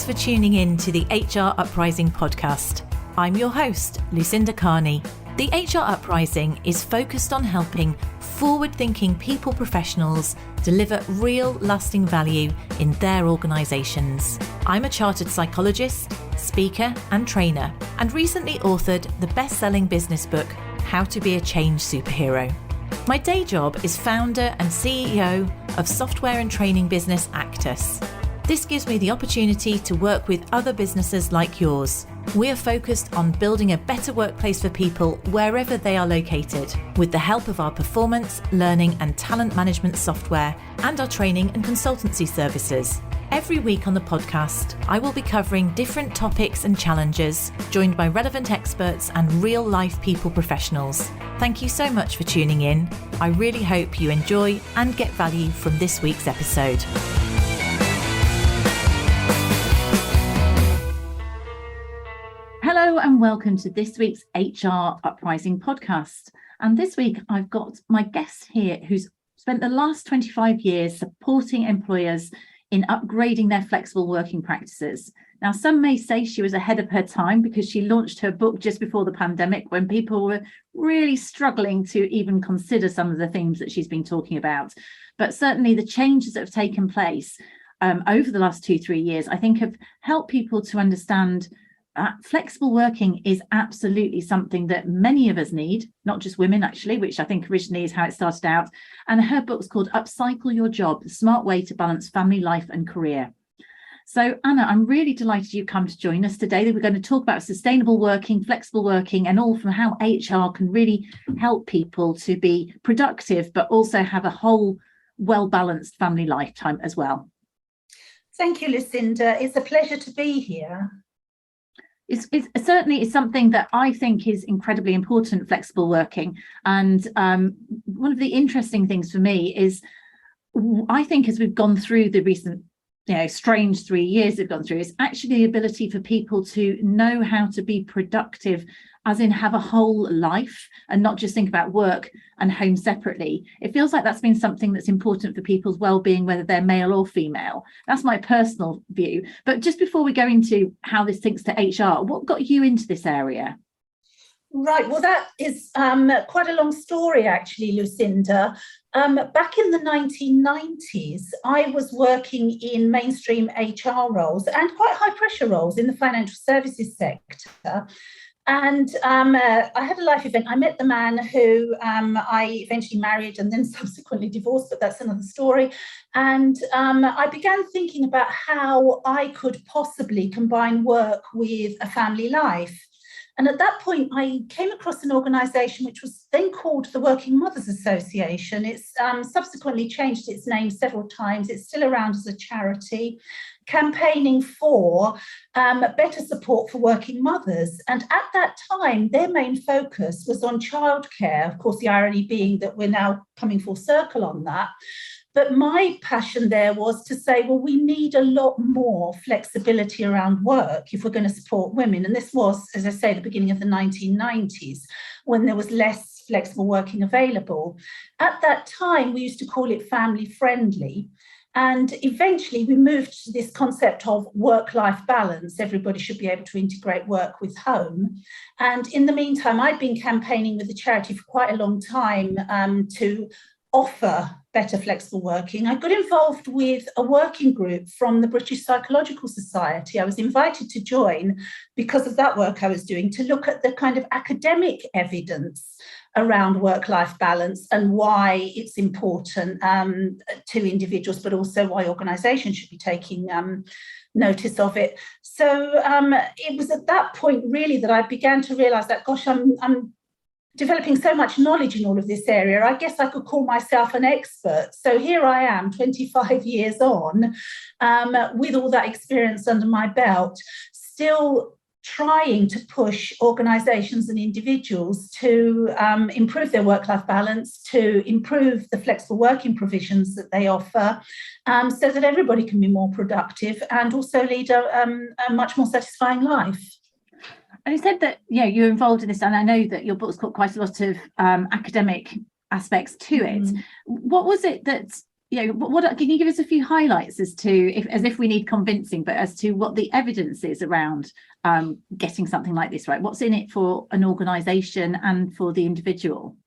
Thanks for tuning in to the HR Uprising podcast. I'm your host, Lucinda. The HR Uprising is focused on helping forward-thinking people professionals deliver real lasting value in their organisations. I'm a chartered psychologist, speaker and trainer, and recently authored the best-selling business book, How to Be a Change Superhero. My day job is founder and CEO of software and training business Actus. This gives me the opportunity to work with other businesses like yours. We are focused on building a better workplace for people wherever they are located, with the help of our performance, learning and talent management software and our training and consultancy services. Every week on the podcast, I will be covering different topics and challenges, joined by relevant experts and real-life people professionals. Thank you so much for tuning in. I really hope you enjoy and get value from this week's episode. Hello and welcome to this week's HR Uprising podcast. And this week I've got my guest here who's spent the last 25 years supporting employers in upgrading their flexible working practices. Now, some may say she was ahead of her time because she launched her book just before the pandemic when people were really struggling to even consider some of the themes that she's been talking about. But certainly the changes that have taken place over the last 2-3 years, I think have helped people to understand flexible working is absolutely something that many of us need, not just women actually, which I think originally is how it started out. And her book's called Upcycle Your Job, the Smart Way to Balance Family Life and Career. So Anna, I'm really delighted you've come to join us today. We're going to talk about sustainable working, flexible working, and all from how HR can really help people to be productive, but also have a whole well-balanced family lifetime as well. Thank you, Lucinda. It's a pleasure to be here. It's certainly something that I think is incredibly important, flexible working. And one of the interesting things for me is, I think as we've gone through the recent, strange 3 years we've gone through, is actually the ability for people to know how to be productive, as in have a whole life and not just think about work and home separately. It feels like that's been something that's important for people's well-being, whether they're male or female. That's my personal view. But just before we go into how this links to HR, what got you into this area? Right, well, that is quite a long story, actually, Lucinda. Back in the 1990s, I was working in mainstream HR roles and quite high-pressure roles in the financial services sector. And I had a life event. I met the man who I eventually married and then subsequently divorced, but that's another story. And I began thinking about how I could possibly combine work with a family life. And at that point, I came across an organisation which was then called the Working Mothers Association. It's subsequently changed its name several times. It's still around as a charity, campaigning for better support for working mothers. And at that time, their main focus was on childcare. Of course, the irony being that we're now coming full circle on that. But my passion there was to say, well, we need a lot more flexibility around work if we're going to support women. And this was, as I say, the beginning of the 1990s, when there was less flexible working available. At that time, we used to call it family friendly. And eventually we moved to this concept of work-life balance. Everybody should be able to integrate work with home. And in the meantime, I'd been campaigning with the charity for quite a long time to offer better flexible working. I got involved with a working group from the British Psychological Society. I was invited to join because of that work I was doing, to look at the kind of academic evidence around work-life balance and why it's important to individuals, but also why organisations should be taking notice of it. So it was at that point really that I began to realise that, gosh, I'm developing so much knowledge in all of this area. I guess I could call myself an expert. So here I am, 25 years on, with all that experience under my belt, still trying to push organisations and individuals to improve their work-life balance, to improve the flexible working provisions that they offer, so that everybody can be more productive and also lead a much more satisfying life. And you said that you're involved in this, and I know that your book's got quite a lot of academic aspects to it. What was it that what can you give us a few highlights as to, as if we need convincing, but as to what the evidence is around getting something like this right? What's in it for an organisation and for the individual?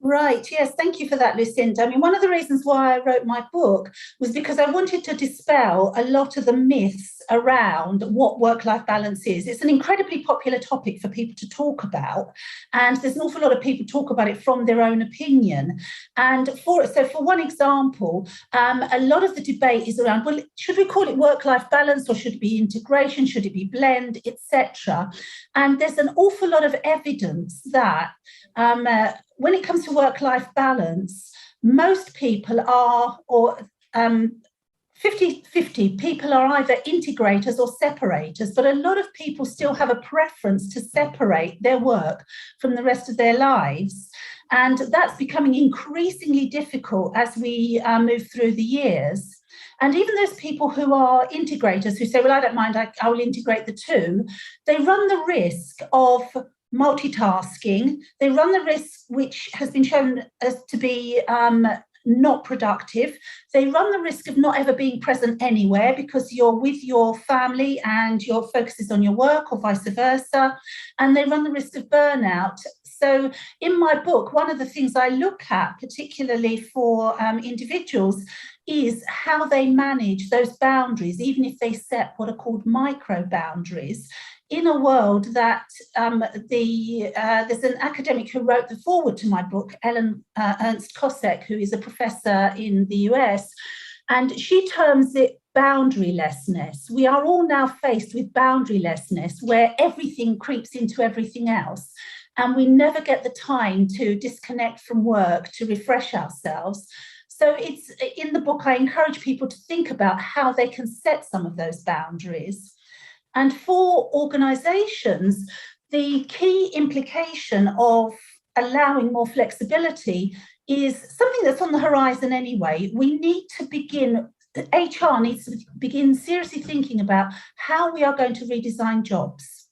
Right, yes, thank you for that, Lucinda. I mean, one of the reasons why I wrote my book was because I wanted to dispel a lot of the myths around what work-life balance is. It's an incredibly popular topic for people to talk about, and there's an awful lot of people talk about it from their own opinion. And for one example, a lot of the debate is around, well, should we call it work-life balance, or should it be integration, should it be blend, etc. And there's an awful lot of evidence that when it comes to work-life balance, most people are, or 50-50, people are either integrators or separators, but a lot of people still have a preference to separate their work from the rest of their lives. And that's becoming increasingly difficult as we move through the years. And even those people who are integrators, who say, well, I don't mind, I will integrate the two, they run the risk of multitasking. They run the risk, which has been shown as to be not productive. They run the risk of not ever being present anywhere because you're with your family and your focus is on your work, or vice versa. And they run the risk of burnout. So in my book, one of the things I look at, particularly for individuals, is how they manage those boundaries, even if they set what are called micro boundaries, in a world that there's an academic who wrote the foreword to my book, Ernst Kosek, who is a professor in the US, and she terms it boundarylessness. We are all now faced with boundarylessness, where everything creeps into everything else, and we never get the time to disconnect from work, to refresh ourselves. So it's in the book, I encourage people to think about how they can set some of those boundaries. And for organisations, the key implication of allowing more flexibility is something that's on the horizon anyway. We need to begin, HR needs to begin seriously thinking about how we are going to redesign jobs.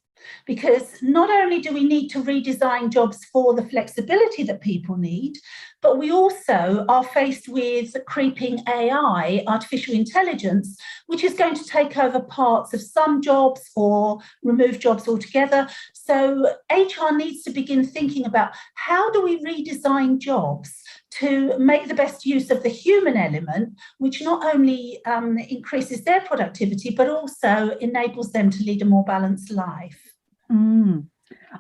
Because not only do we need to redesign jobs for the flexibility that people need, but we also are faced with creeping AI, artificial intelligence, which is going to take over parts of some jobs or remove jobs altogether. So HR needs to begin thinking about, how do we redesign jobs to make the best use of the human element, which not only increases their productivity, but also enables them to lead a more balanced life.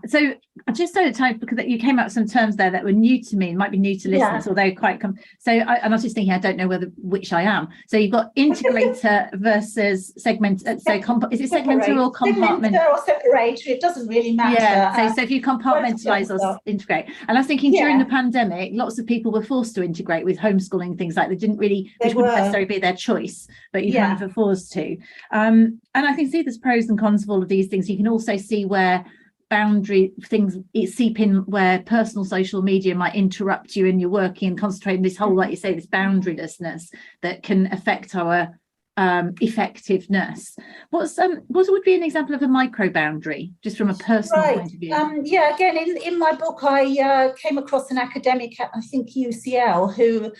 So I just so time, because you came up with some terms there that were new to me and might be new to listeners, although quite and I was just thinking, I don't know which I am. So you've got integrator versus segment. So is it segmenter or compartment? Segmenter or separator, it doesn't really matter. Yeah. So if you compartmentalize or integrate, and I was thinking during the pandemic, lots of people were forced to integrate with homeschooling, things like which wouldn't necessarily be their choice, but you kind of are forced to. And I can see there's pros and cons of all of these things. You can also see where boundary things seep in, where personal social media might interrupt you and you're working and concentrating, this whole, like you say, this boundarylessness that can affect our effectiveness. What would be an example of a micro boundary, just from a personal point of view? Again, in my book, I came across an academic at, I think, UCL, who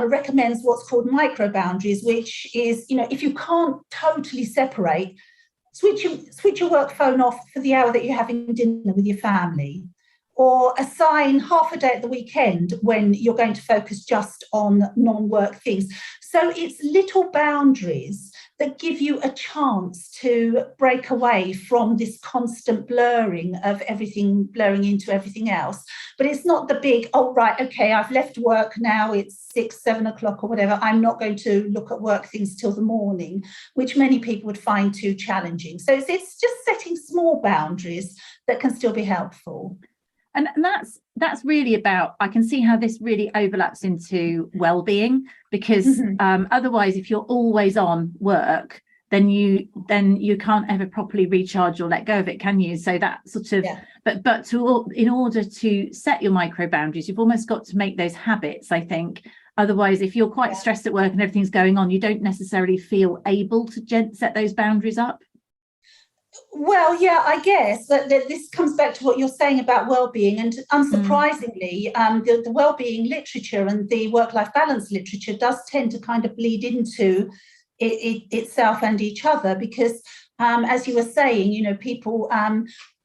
recommends what's called micro boundaries, which is, if you can't totally separate, switch your work phone off for the hour that you're having dinner with your family, or assign half a day at the weekend when you're going to focus just on non-work things. So it's little boundaries that give you a chance to break away from this constant blurring of everything blurring into everything else. But it's not the big, I've left work now, it's 6-7 o'clock or whatever, I'm not going to look at work things till the morning, which many people would find too challenging. So it's just setting small boundaries that can still be helpful. And that's really about, I can see how this really overlaps into well-being, because otherwise, if you're always on work, then you can't ever properly recharge or let go of it, can you? So that sort of, but in order to set your micro boundaries, you've almost got to make those habits, I think. Otherwise, if you're quite stressed at work and everything's going on, you don't necessarily feel able to set those boundaries up. Well, yeah, I guess that this comes back to what you're saying about well-being, and unsurprisingly, the well-being literature and the work-life balance literature does tend to kind of bleed into itself and each other, because as you were saying, you know, people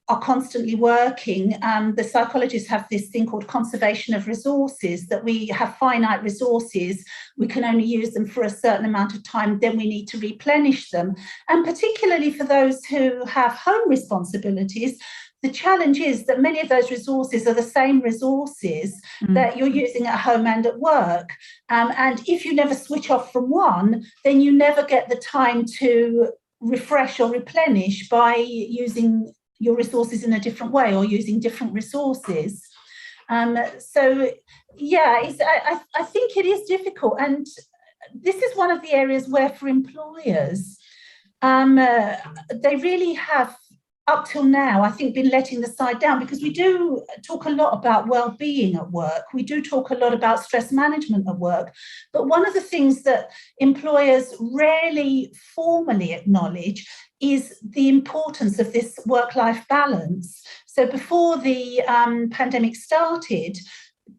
are constantly working. The psychologists have this thing called conservation of resources, that we have finite resources, we can only use them for a certain amount of time, then we need to replenish them. And particularly for those who have home responsibilities, the challenge is that many of those resources are the same resources that you're using at home and at work. And if you never switch off from one, then you never get the time to refresh or replenish by using your resources in a different way or using different resources. So, yeah, I think it is difficult. And this is one of the areas where for employers, they really have, up till now, I think, been letting the side down, because we do talk a lot about well-being at work. We do talk a lot about stress management at work. But one of the things that employers rarely formally acknowledge is the importance of this work-life balance. So before the pandemic started,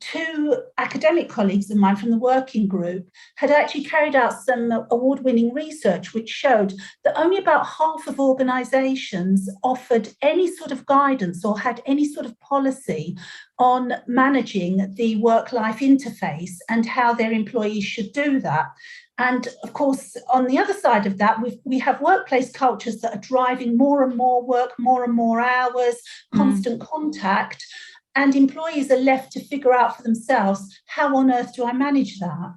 two academic colleagues of mine from the working group had actually carried out some award-winning research which showed that only about half of organisations offered any sort of guidance or had any sort of policy on managing the work-life interface and how their employees should do that. And of course, on the other side of that, we have workplace cultures that are driving more and more work, more and more hours, constant contact, and employees are left to figure out for themselves, how on earth do I manage that?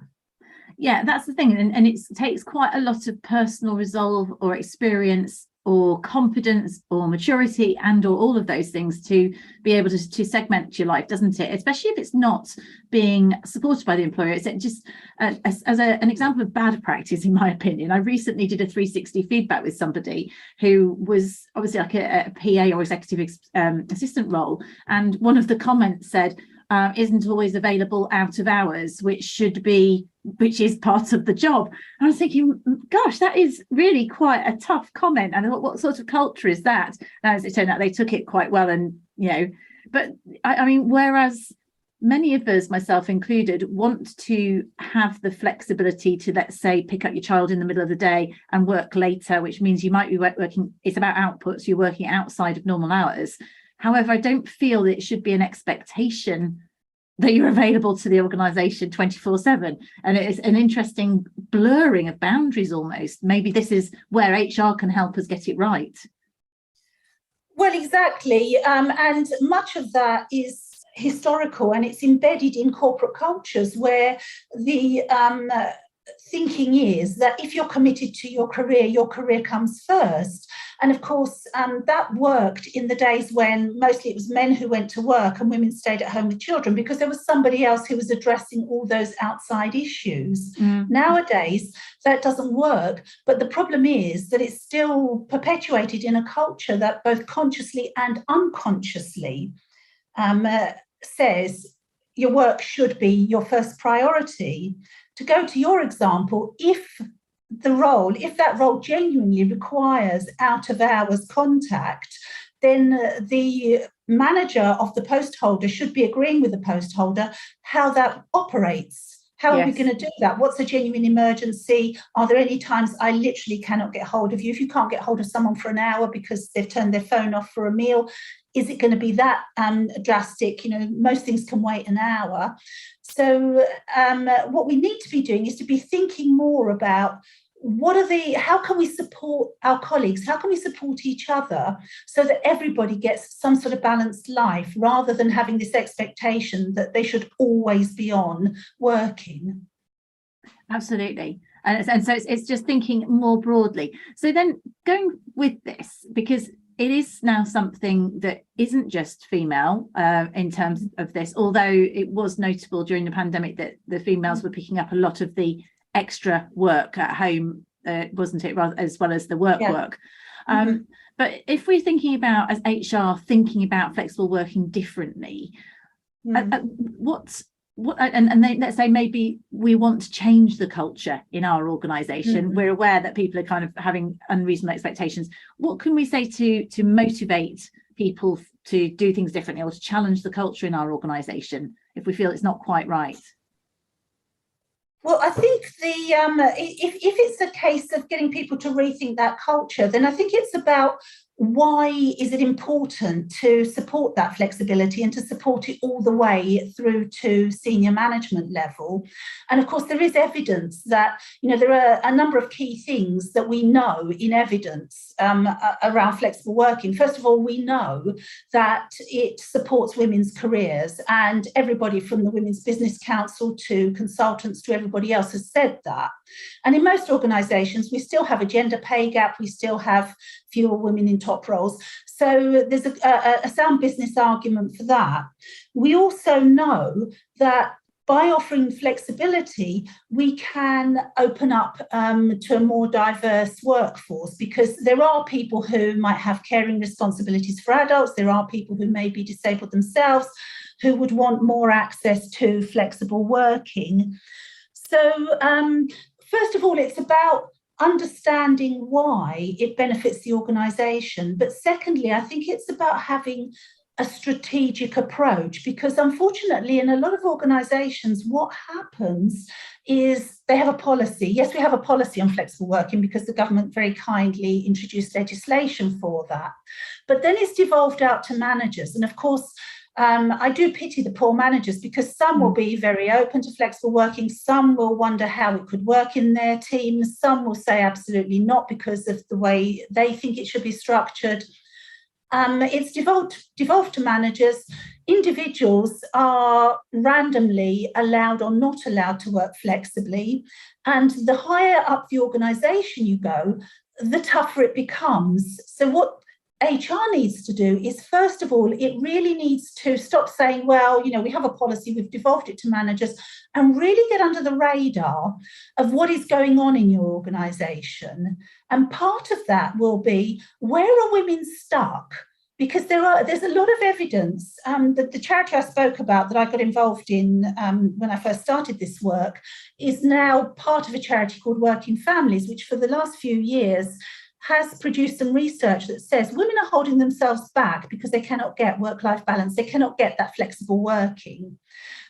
Yeah, that's the thing. And it takes quite a lot of personal resolve or experience or confidence or maturity and or all of those things to be able to segment your life, doesn't it? Especially if it's not being supported by the employer. It's just as an example of bad practice, in my opinion. I recently did a 360 feedback with somebody who was obviously like a PA or executive assistant role, and one of the comments said, isn't always available out of hours, which is part of the job. And I was thinking, gosh, that is really quite a tough comment. And what sort of culture is that? And as it turned out, they took it quite well. And, you know, but I mean, whereas many of us, myself included, want to have the flexibility to, let's say, pick up your child in the middle of the day and work later, which means you might be working, it's about outputs, you're working outside of normal hours. However, I don't feel that it should be an expectation that you're available to the organisation 24/7. And it is an interesting blurring of boundaries almost. Maybe this is where HR can help us get it right. Well, exactly. And much of that is historical, and it's embedded in corporate cultures where the thinking is that if you're committed to your career comes first. And of course, that worked in the days when mostly it was men who went to work and women stayed at home with children, because there was somebody else who was addressing all those outside issues. Nowadays, that doesn't work. But the problem is that it's still perpetuated in a culture that both consciously and unconsciously says your work should be your first priority. To go to your example, if that role genuinely requires out of hours contact, then the manager of the post holder should be agreeing with the post holder how that operates. How are we going to do that? What's a genuine emergency? Are there any times I literally cannot get hold of you? If you can't get hold of someone for an hour because they've turned their phone off for a meal, is it going to be that drastic? You know, most things can wait an hour. So what we need to be doing is to be thinking more about how can we support our colleagues? How can we support each other so that everybody gets some sort of balanced life, rather than having this expectation that they should always be on working? Absolutely. And so it's just thinking more broadly. So then going with this, because it is now something that isn't just female in terms of this, although it was notable during the pandemic that the females were picking up a lot of the extra work at home, wasn't it, rather, as well as the work. But if we're thinking about, as HR, thinking about flexible working differently, what Let's say maybe we want to change the culture in our organisation. We're aware that people are kind of having unreasonable expectations. What can we say to motivate people to do things differently, or to challenge the culture in our organisation if we feel it's not quite right? Well, I think if it's a case of getting people to rethink that culture, then I think it's about why is it important to support that flexibility and to support it all the way through to senior management level. And of course, there is evidence that, there are a number of key things that we know in evidence around flexible working. First of all, we know that it supports women's careers, and everybody from the Women's Business Council to consultants to everybody else has said that. And in most organisations, we still have a gender pay gap, we still have fewer women in top roles. So there's a sound business argument for that. We also know that by offering flexibility, we can open up to a more diverse workforce, because there are people who might have caring responsibilities for adults. There are people who may be disabled themselves who would want more access to flexible working. So first of all, it's about understanding why it benefits the organisation. But secondly, I think it's about having a strategic approach, because unfortunately, in a lot of organisations, what happens is they have a policy. Yes, we have a policy on flexible working because the government very kindly introduced legislation for that. But then it's devolved out to managers. And of course, I do pity the poor managers, because some will be very open to flexible working, some will wonder how it could work in their teams, some will say absolutely not because of the way they think it should be structured. It's devolved to managers. Individuals are randomly allowed or not allowed to work flexibly, and the higher up the organisation you go, the tougher it becomes. So what HR needs to do is, first of all, it really needs to stop saying, well, we have a policy, we've devolved it to managers, and really get under the radar of what is going on in your organisation. And part of that will be, where are women stuck? Because there's a lot of evidence that the charity I spoke about that I got involved in when I first started this work is now part of a charity called Working Families, which for the last few years has produced some research that says women are holding themselves back because they cannot get work-life balance, they cannot get that flexible working.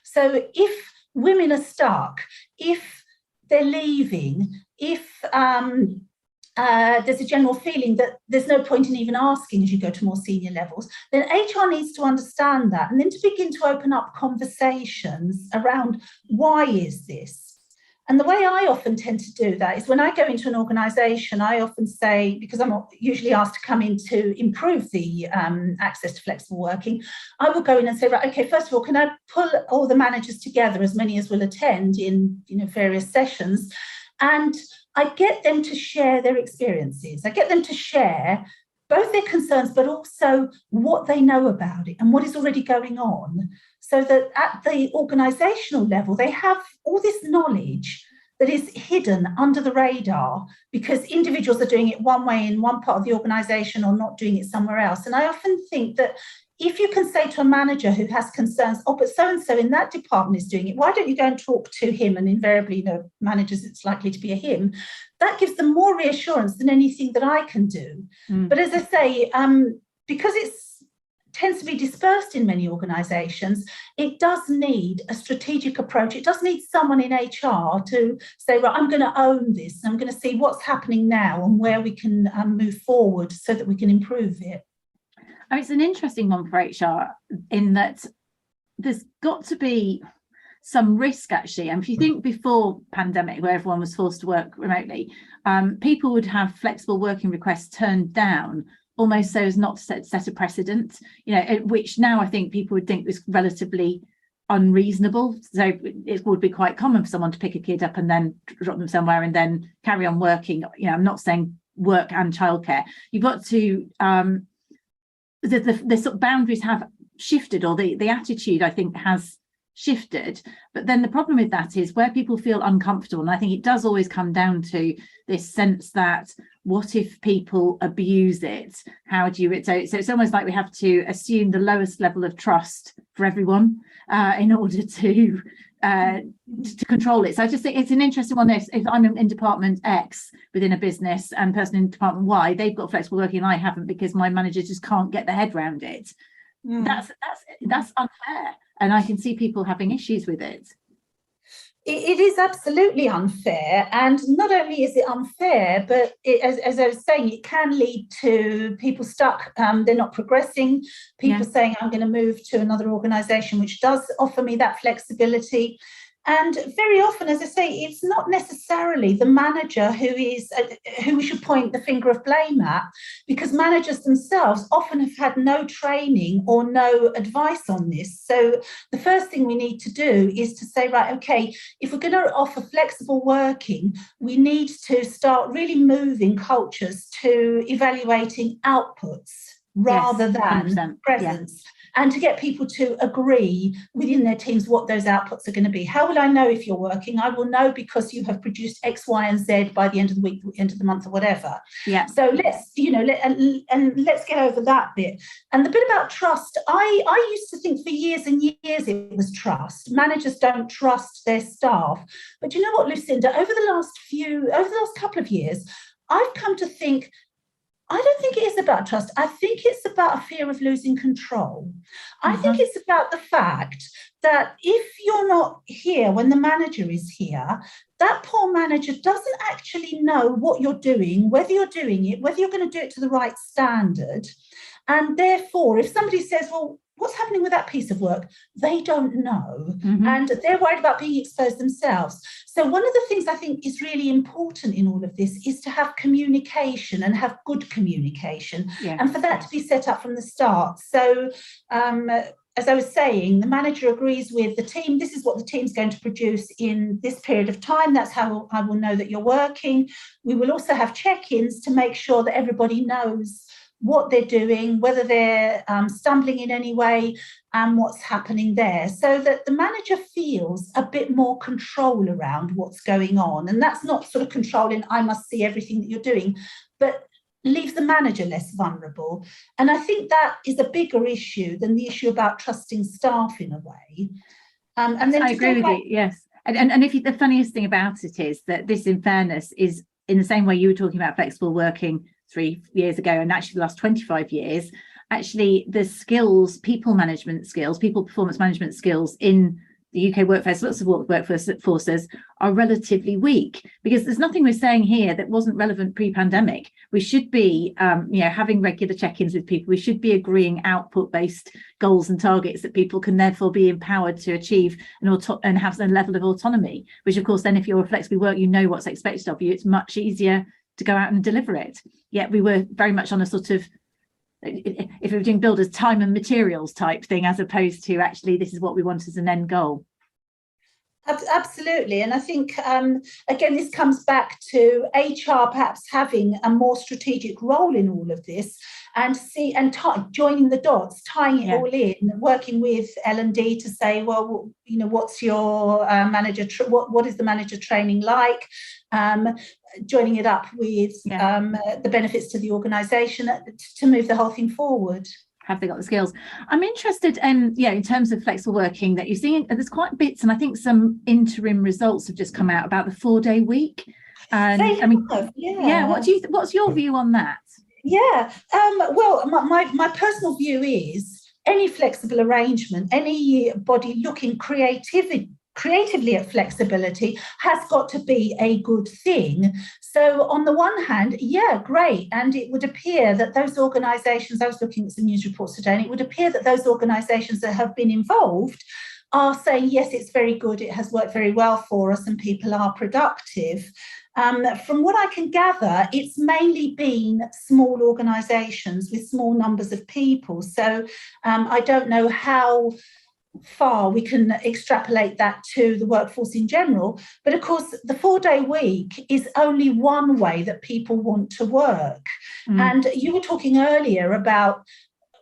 So if women are stuck, if they're leaving, if there's a general feeling that there's no point in even asking as you go to more senior levels, then HR needs to understand that, and then to begin to open up conversations around why is this? And the way I often tend to do that is when I go into an organisation, I often say, because I'm usually asked to come in to improve the access to flexible working, I will go in and say, right, okay, first of all, can I pull all the managers together, as many as will attend in various sessions, and I get them to share their experiences. I get them to share both their concerns, but also what they know about it and what is already going on, so that at the organisational level, they have all this knowledge that is hidden under the radar because individuals are doing it one way in one part of the organisation or not doing it somewhere else. And I often think that if you can say to a manager who has concerns, oh, but so-and-so in that department is doing it, why don't you go and talk to him? And invariably, managers, it's likely to be a him. That gives them more reassurance than anything that I can do. But as I say, because it tends to be dispersed in many organisations, it does need a strategic approach. It does need someone in HR to say, right, I'm going to own this. I'm going to see what's happening now and where we can move forward so that we can improve it. It's an interesting one for HR in that there's got to be some risk, actually. And if you think before pandemic, where everyone was forced to work remotely, people would have flexible working requests turned down almost so as not to set a precedent, which now I think people would think was relatively unreasonable. So it would be quite common for someone to pick a kid up and then drop them somewhere and then carry on working. I'm not saying work and childcare. You've got to the sort of boundaries have shifted, or the attitude, I think, has shifted. But then the problem with that is where people feel uncomfortable, and I think it does always come down to this sense that what if people abuse it? How do you, so it's almost like we have to assume the lowest level of trust for everyone in order to control it. So I just think it's an interesting one. If I'm in department X within a business and person in department Y, they've got flexible working and I haven't because my manager just can't get their head around it. That's unfair, and I can see people having issues with it. It is absolutely unfair, and not only is it unfair, but as I was saying, it can lead to people stuck. They're not progressing. People saying, I'm going to move to another organisation which does offer me that flexibility. And very often, as I say, it's not necessarily the manager who we should point the finger of blame at, because managers themselves often have had no training or no advice on this. So the first thing we need to do is to say, right, okay, if we're going to offer flexible working, we need to start really moving cultures to evaluating outputs rather than presence. And to get people to agree within their teams what those outputs are going to be. How will I know if you're working? I will know because you have produced X, Y, and Z by the end of the week, end of the month, or whatever. Yeah. So let's, let's get over that bit. And the bit about trust, I used to think for years and years it was trust. Managers don't trust their staff. But you know what, Lucinda? Over the last couple of years, I've come to think, I don't think it is about trust. I think it's about a fear of losing control. I think it's about the fact that if you're not here when the manager is here, that poor manager doesn't actually know what you're doing, whether you're doing it, whether you're going to do it to the right standard. And therefore, if somebody says, well, what's happening with that piece of work? They don't know. And they're worried about being exposed themselves. So one of the things I think is really important in all of this is to have communication and have good communication. And for that to be set up from the start. So as I was saying, the manager agrees with the team. This is what the team's going to produce in this period of time. That's how I will know that you're working. We will also have check-ins to make sure that everybody knows what they're doing, whether they're stumbling in any way, and what's happening there, so that the manager feels a bit more control around what's going on. And that's not sort of controlling, I must see everything that you're doing, but leaves the manager less vulnerable. And I think that is a bigger issue than the issue about trusting staff in a way. And then I agree with you, yes. And if the funniest thing about it is that this, in fairness, is in the same way you were talking about flexible working 3 years ago, and actually the last 25 years, actually the skills, people management skills, people performance management skills in the UK workforce, lots of workforces are relatively weak, because there's nothing we're saying here that wasn't relevant pre-pandemic. We should be having regular check-ins with people. We should be agreeing output-based goals and targets that people can therefore be empowered to achieve and have a level of autonomy, which of course then if you're flexibly work, you know what's expected of you. It's much easier to go out and deliver it. Yet we were very much on a sort of, if we were doing builders, time and materials type thing, as opposed to actually this is what we want as an end goal. Absolutely. And I think, again, this comes back to HR perhaps having a more strategic role in all of this, and joining the dots, tying it all in, working with L&D to say, well, what's your manager, what is the manager training like? Joining it up with the benefits to the organisation to move the whole thing forward. Have they got the skills? I'm interested in terms of flexible working, that you're seeing there's quite bits, and I think some interim results have just come out about the 4-day week. And what's your view on that? Well, my personal view is any flexible arrangement, anybody looking creatively at flexibility has got to be a good thing. So on the one hand, great. And it would appear that those organisations, I was looking at some news reports today, and it would appear that those organisations that have been involved are saying, yes, it's very good, it has worked very well for us, and people are productive. From what I can gather, it's mainly been small organisations with small numbers of people. So I don't know how far we can extrapolate that to the workforce in general. But of course, the 4-day week is only one way that people want to work. And you were talking earlier about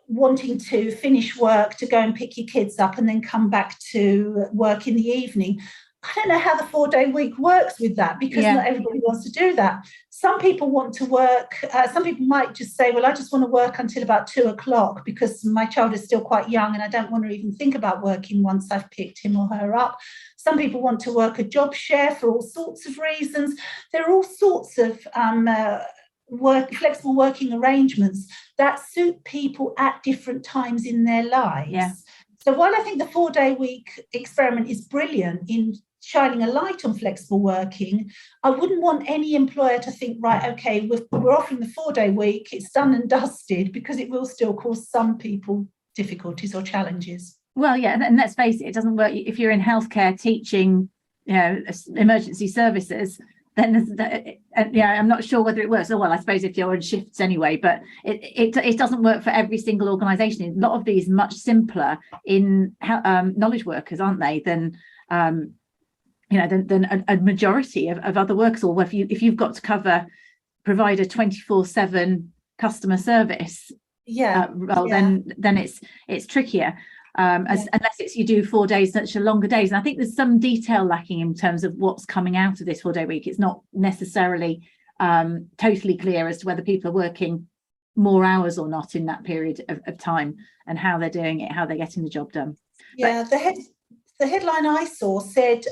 wanting to finish work, to go and pick your kids up and then come back to work in the evening. I don't know how the 4-day week works with that, because not everybody wants to do that. Some people want to work, some people might just say, well, I just want to work until about 2:00 because my child is still quite young and I don't want to even think about working once I've picked him or her up. Some people want to work a job share for all sorts of reasons. There are all sorts of flexible working arrangements that suit people at different times in their lives. Yeah. So while I think the 4-day week experiment is brilliant in shining a light on flexible working, I wouldn't want any employer to think, right, okay, we're offering the 4-day week, it's done and dusted, because it will still cause some people difficulties or challenges. Well, yeah, and let's face it doesn't work if you're in healthcare teaching, emergency services. Then I'm not sure whether it works. Well, I suppose if you're on shifts anyway, but it doesn't work for every single organisation. A lot of these are much simpler in knowledge workers, aren't they, than than a majority of other workers. Or if you've got to provide a 24/7 customer service role, then it's trickier. Unless you do 4 days, such a longer days. And I think there's some detail lacking in terms of what's coming out of this 4-day week. It's not necessarily totally clear as to whether people are working more hours or not in that period of time, and how they're doing it, how they're getting the job done. Yeah, the headline I saw said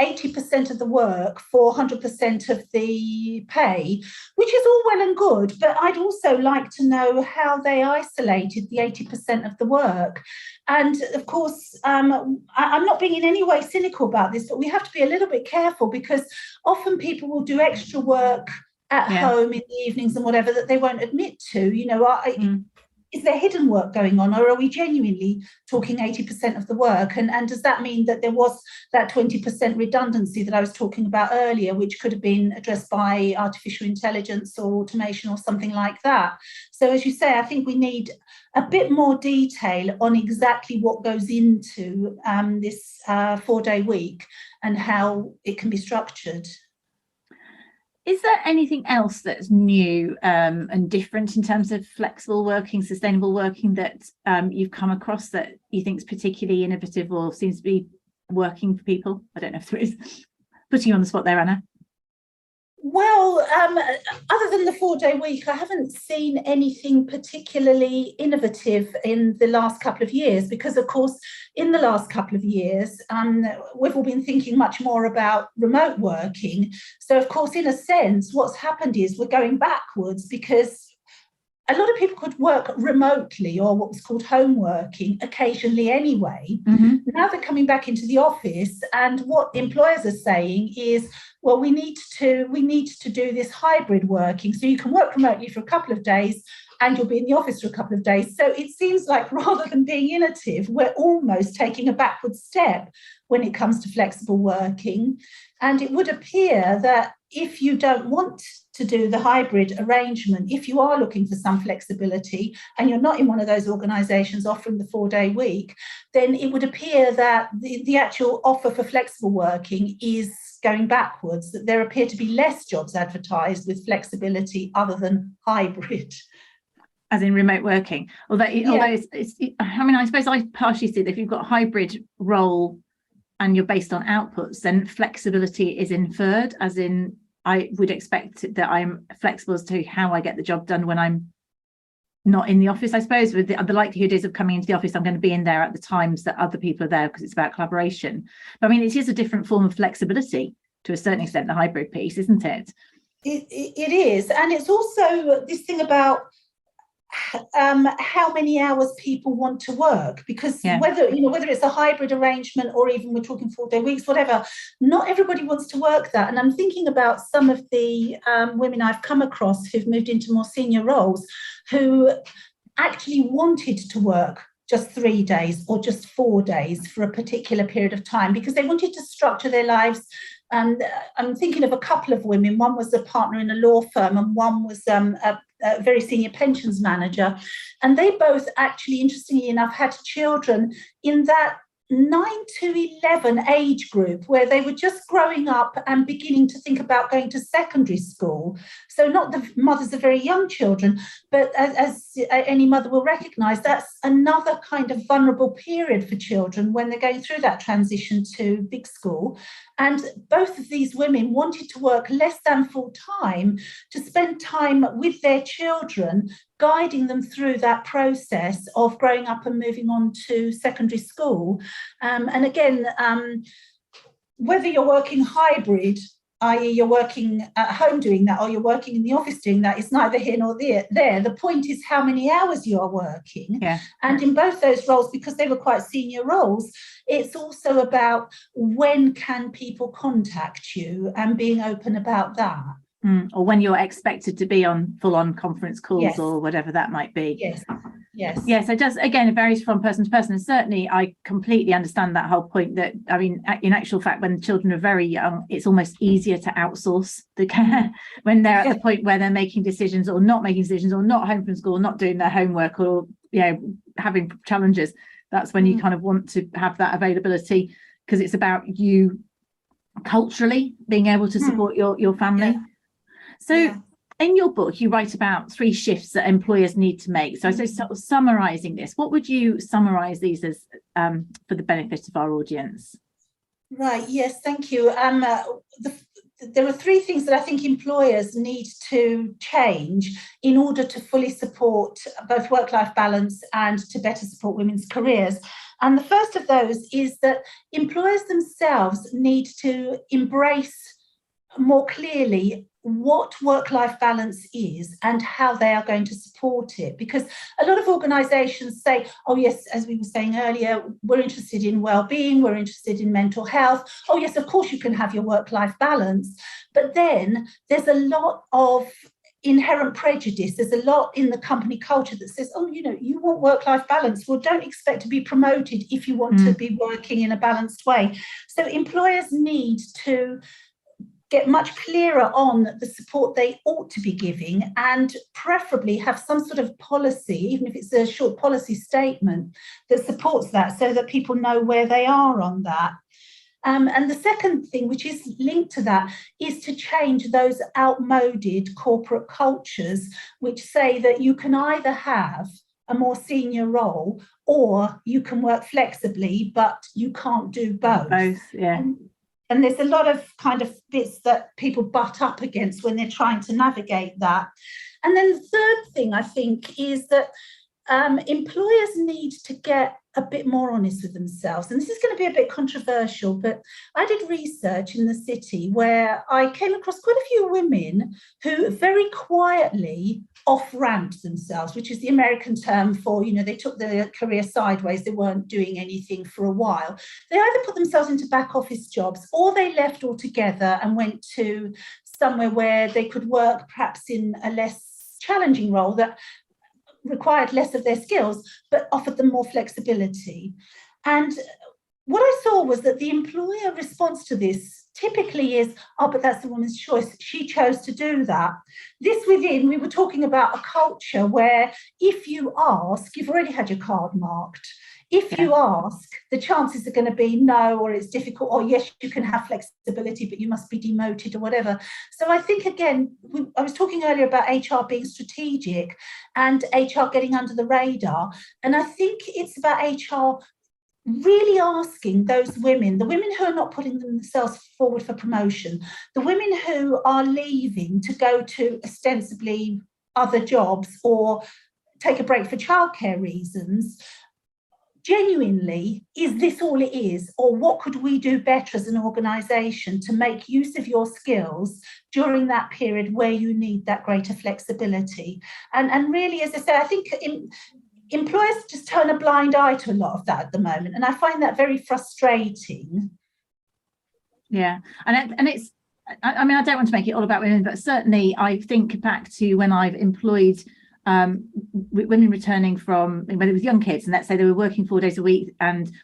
80% of the work for 100% of the pay, which is all well and good, but I'd also like to know how they isolated the 80% of the work. And of course, I'm not being in any way cynical about this, but we have to be a little bit careful, because often people will do extra work at home in the evenings and whatever that they won't admit to. Is there hidden work going on, or are we genuinely talking 80% of the work? And does that mean that there was that 20% redundancy that I was talking about earlier, which could have been addressed by artificial intelligence or automation or something like that? So as you say, I think we need a bit more detail on exactly what goes into this 4-day week and how it can be structured. Is there anything else that's new and different in terms of flexible working, sustainable working that you've come across that you think is particularly innovative or seems to be working for people? I don't know if there is. Putting you on the spot there, Anna. Well, other than the 4-day week, I haven't seen anything particularly innovative in the last couple of years, because, of course, in the last couple of years, we've all been thinking much more about remote working. So, of course, in a sense, what's happened is we're going backwards, because a lot of people could work remotely, or what was called home working, occasionally anyway. Mm-hmm. Now they're coming back into the office, and what employers are saying is, well, we need to do this hybrid working. So you can work remotely for a couple of days and you'll be in the office for a couple of days. So it seems like rather than being innovative, we're almost taking a backward step when it comes to flexible working. And it would appear that if you don't want to do the hybrid arrangement, if you are looking for some flexibility and you're not in one of those organisations offering the 4-day week, then it would appear that the actual offer for flexible working is going backwards, that there appear to be less jobs advertised with flexibility other than hybrid. As in remote working. Although I suppose I partially see that if you've got a hybrid role and you're based on outputs, then flexibility is inferred, as in I would expect that I'm flexible as to how I get the job done when I'm not in the office. I suppose with the likelihood is of coming into the office, I'm going to be in there at the times that other people are there, because it's about collaboration. But I mean, it is a different form of flexibility to a certain extent, the hybrid piece, isn't it? It is. And it's also this thing about how many hours people want to work, because whether it's a hybrid arrangement or even we're talking 4-day weeks, whatever, not everybody wants to work that. And I'm thinking about some of the women I've come across who've moved into more senior roles who actually wanted to work just 3 days or just 4 days for a particular period of time, because they wanted to structure their lives. And I'm thinking of a couple of women. One was a partner in a law firm and one was a very senior pensions manager. And they both actually, interestingly enough, had children in that 9 to 11 age group, where they were just growing up and beginning to think about going to secondary school. So not the mothers of very young children, but as any mother will recognise, that's another kind of vulnerable period for children when they're going through that transition to big school. And both of these women wanted to work less than full time to spend time with their children, guiding them through that process of growing up and moving on to secondary school. And again, whether you're working hybrid, i.e. you're working at home doing that, or you're working in the office doing that, it's neither here nor there. The point is how many hours you are working. Yeah. And in both those roles, because they were quite senior roles, it's also about when can people contact you and being open about that. Or when you're expected to be on full-on conference calls, yes. or whatever that might be. Yes. So it does, again, it varies from person to person. And certainly I completely understand that whole point that, I mean, in actual fact, when children are very young, it's almost easier to outsource the care when they're at the point where they're making decisions or not making decisions, or not home from school, not doing their homework, or, you know, having challenges. That's when you kind of want to have that availability, because it's about you culturally being able to support your family. So in your book, you write about 3 shifts that employers need to make. So I suppose sort of summarising this, what would you summarise these as for the benefit of our audience? Right, yes, thank you. There are 3 things that I think employers need to change in order to fully support both work-life balance and to better support women's careers. And the first of those is that employers themselves need to embrace more clearly what work-life balance is and how they are going to support it. Because a lot of organisations say, oh yes, as we were saying earlier, we're interested in well-being, we're interested in mental health. Oh yes, of course you can have your work-life balance. But then there's a lot of inherent prejudice. There's a lot in the company culture that says, oh, you know, you want work-life balance. Well, don't expect to be promoted if you want to be working in a balanced way. So employers need to get much clearer on the support they ought to be giving, and preferably have some sort of policy, even if it's a short policy statement, that supports that, so that people know where they are on that. And the second thing, which is linked to that, is to change those outmoded corporate cultures which say that you can either have a more senior role or you can work flexibly, but you can't do both. And there's a lot of kind of bits that people butt up against when they're trying to navigate that. And then the third thing, I think, is that employers need to get a bit more honest with themselves. And this is going to be a bit controversial, but I did research in the city where I came across quite a few women who very quietly off-ramped themselves, which is the American term for, you know, they took their career sideways, they weren't doing anything for a while. They either put themselves into back office jobs, or they left altogether and went to somewhere where they could work perhaps in a less challenging role that required less of their skills, but offered them more flexibility. And what I saw was that the employer response to this typically is, oh, but that's the woman's choice. She chose to do that. This within, we were talking about a culture where if you ask, you've already had your card marked. If you ask, the chances are going to be no, or it's difficult, or yes, you can have flexibility, but you must be demoted or whatever. So I think, again, I was talking earlier about HR being strategic and HR getting under the radar. And I think it's about HR really asking those women, the women who are not putting themselves forward for promotion, the women who are leaving to go to ostensibly other jobs or take a break for childcare reasons, genuinely, is this all it is? Or what could we do better as an organisation to make use of your skills during that period where you need that greater flexibility? And really, as I say, I think employers just turn a blind eye to a lot of that at the moment. And I find that very frustrating. Yeah. And it's, I mean, I don't want to make it all about women, but certainly I think back to when I've employed women returning from, when it was young kids, and let's say they were working 4 days a week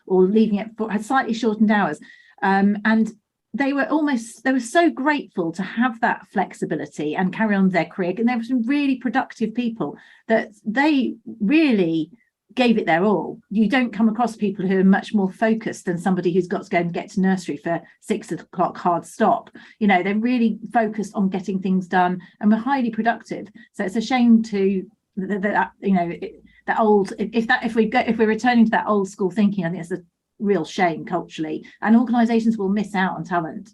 or leaving it had slightly shortened hours, and they were so grateful to have that flexibility and carry on their career. And there were some really productive people that they really gave it their all. You don't come across people who are much more focused than somebody who's got to go and get to nursery for 6 o'clock hard stop. You know, they're really focused on getting things done and we're highly productive. So it's a shame to that, you know, that old, if we're returning to that old school thinking, I think it's a real shame culturally, and organisations will miss out on talent.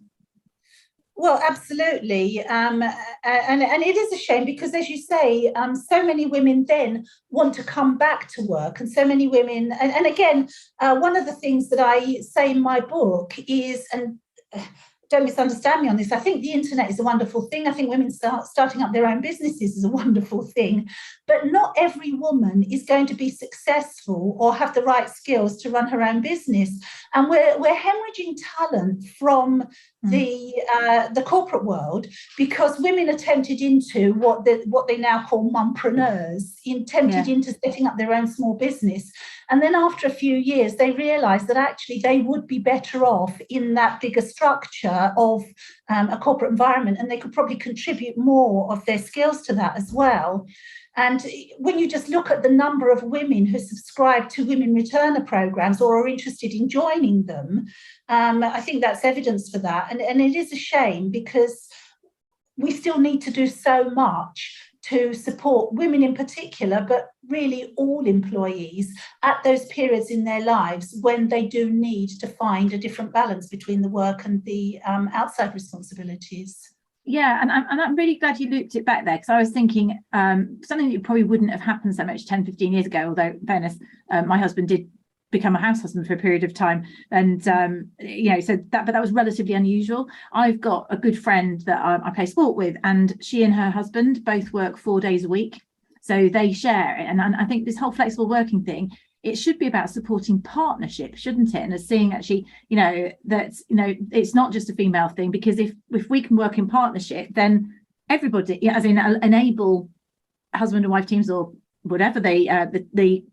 Well, absolutely. And it is a shame because, as you say, so many women then want to come back to work, and so many women, and again, one of the things that I say in my book is, and don't misunderstand me on this, I think the internet is a wonderful thing. I think women starting up their own businesses is a wonderful thing. But not every woman is going to be successful or have the right skills to run her own business. And we're hemorrhaging talent from the corporate world because women are tempted into what they now call mumpreneurs, into setting up their own small business. And then after a few years, they realise that actually they would be better off in that bigger structure of a corporate environment, and they could probably contribute more of their skills to that as well. And when you just look at the number of women who subscribe to women returner programs or are interested in joining them, I think that's evidence for that. And it is a shame because we still need to do so much to support women in particular, but really all employees at those periods in their lives when they do need to find a different balance between the work and the outside responsibilities. Yeah, and I'm really glad you looped it back there, because I was thinking something that probably wouldn't have happened so much 10, 15 years ago, although in fairness, my husband did become a house husband for a period of time, and so that was relatively unusual. I've got a good friend that I play sport with, and she and her husband both work 4 days a week, so they share it. And I think this whole flexible working thing, it should be about supporting partnership, shouldn't it? And as seeing actually, that it's not just a female thing, because if we can work in partnership, then everybody, as in enable husband and wife teams or whatever the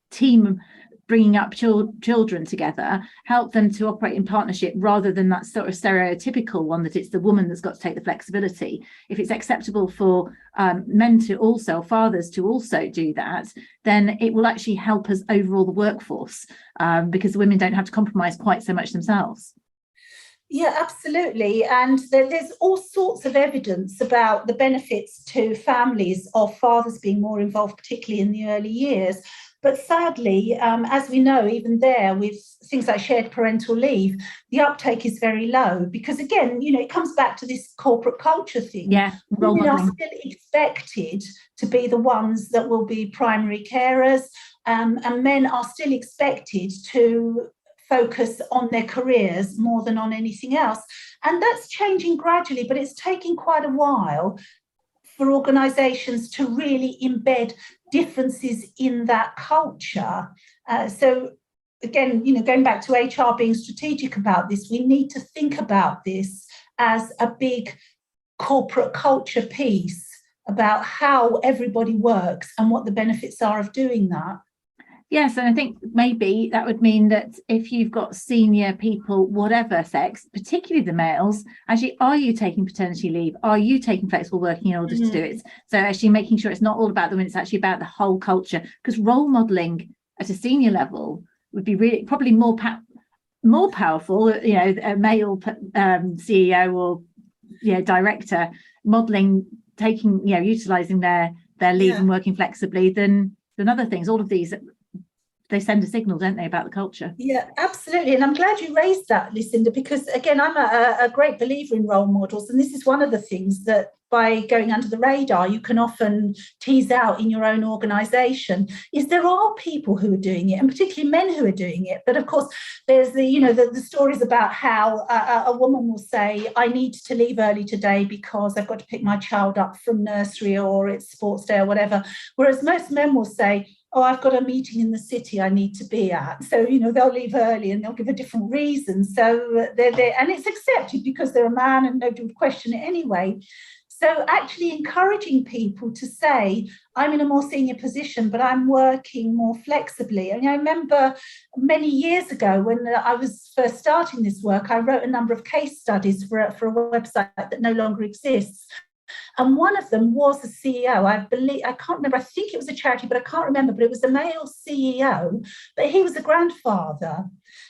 team bringing up children together, help them to operate in partnership rather than that sort of stereotypical one that it's the woman that's got to take the flexibility. If it's acceptable for men to also, fathers to also do that, then it will actually help us overall the workforce, because women don't have to compromise quite so much themselves. Yeah, absolutely. And there's all sorts of evidence about the benefits to families of fathers being more involved, particularly in the early years. But sadly, as we know, even there with things like shared parental leave, the uptake is very low because, again, it comes back to this corporate culture thing. Yeah, women are still expected to be the ones that will be primary carers, and men are still expected to focus on their careers more than on anything else. And that's changing gradually, but it's taking quite a while for organisations to really embed differences in that culture. So again, going back to HR being strategic about this, we need to think about this as a big corporate culture piece about how everybody works and what the benefits are of doing that. Yes, and I think maybe that would mean that if you've got senior people, whatever sex, particularly the males, actually, are you taking paternity leave? Are you taking flexible working in order to do it? So actually making sure it's not all about the women, it's actually about the whole culture, because role modelling at a senior level would be really probably more powerful, a male CEO or director modelling, taking, utilising their leave and working flexibly than other things. All of these, they send a signal, don't they, about the culture? Yeah, absolutely. And I'm glad you raised that, Lucinda, because again, I'm a great believer in role models. And this is one of the things that by going under the radar, you can often tease out in your own organisation, is there are people who are doing it, and particularly men who are doing it. But of course, there's the stories about how a woman will say, I need to leave early today because I've got to pick my child up from nursery or it's sports day or whatever. Whereas most men will say, oh, I've got a meeting in the city I need to be at. So, they'll leave early and they'll give a different reason. So and it's accepted because they're a man and nobody would question it anyway. So actually encouraging people to say, I'm in a more senior position, but I'm working more flexibly. And I remember many years ago when I was first starting this work, I wrote a number of case studies for a website that no longer exists, And one of them was the CEO. I can't remember, I think it was a charity, but I can't remember, but it was a male CEO, but he was a grandfather.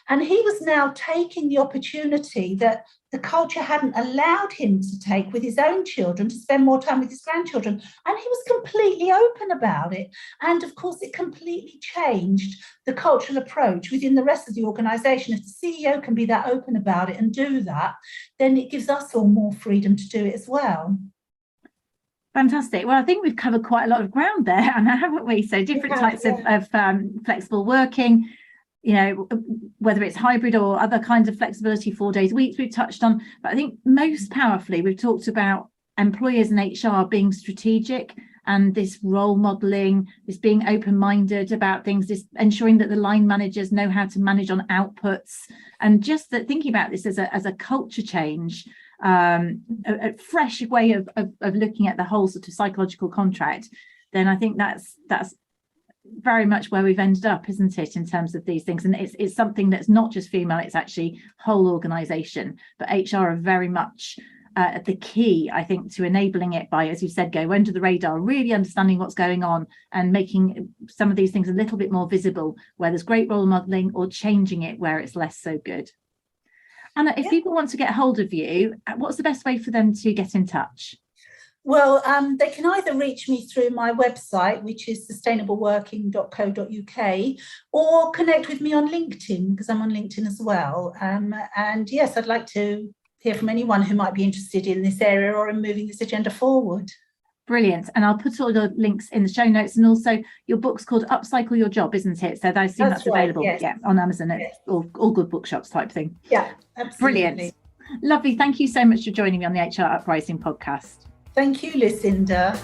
And he was now taking the opportunity that the culture hadn't allowed him to take with his own children, to spend more time with his grandchildren. And he was completely open about it. And of course, it completely changed the cultural approach within the rest of the organisation. If the CEO can be that open about it and do that, then it gives us all more freedom to do it as well. Fantastic. Well, I think we've covered quite a lot of ground there, Anna, haven't we? So different types of flexible working, you know, whether it's hybrid or other kinds of flexibility, 4 days a week we've touched on. But I think most powerfully, we've talked about employers and HR being strategic, and this role modelling, this being open-minded about things, this ensuring that the line managers know how to manage on outputs, and just that thinking about this as a culture change, a fresh way of looking at the whole sort of psychological contract. Then I think that's very much where we've ended up, isn't it, in terms of these things? And it's something that's not just female, it's actually whole organisation, but HR are very much the key, I think, to enabling it by, as you said, go under the radar, really understanding what's going on and making some of these things a little bit more visible where there's great role modelling, or changing it where it's less so good. Anna, if people want to get hold of you, what's the best way for them to get in touch? Well, they can either reach me through my website, which is sustainableworking.co.uk, or connect with me on LinkedIn, because I'm on LinkedIn as well. And yes, I'd like to hear from anyone who might be interested in this area or in moving this agenda forward. Brilliant. And I'll put all the links in the show notes, and also your book's called Upcycle Your Job, isn't it? So I assume that's right, available, yes. Yeah, on Amazon, yes. All good bookshops type thing. Yeah, absolutely. Brilliant. Lovely. Thank you so much for joining me on the HR Uprising podcast. Thank you, Lucinda.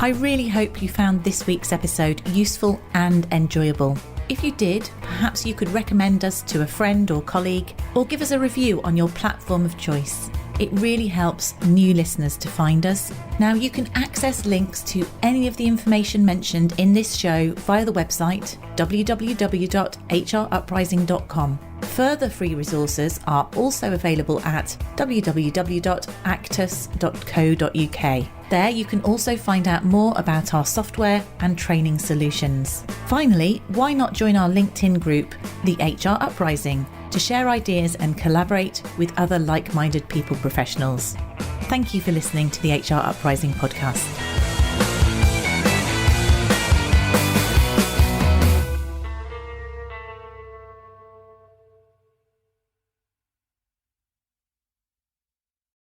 I really hope you found this week's episode useful and enjoyable. If you did, perhaps you could recommend us to a friend or colleague, or give us a review on your platform of choice. It really helps new listeners to find us. Now, you can access links to any of the information mentioned in this show via the website www.hruprising.com. Further free resources are also available at www.actus.co.uk. There you can also find out more about our software and training solutions. Finally, why not join our LinkedIn group, the HR Uprising, to share ideas and collaborate with other like-minded people professionals. Thank you for listening to the HR Uprising podcast.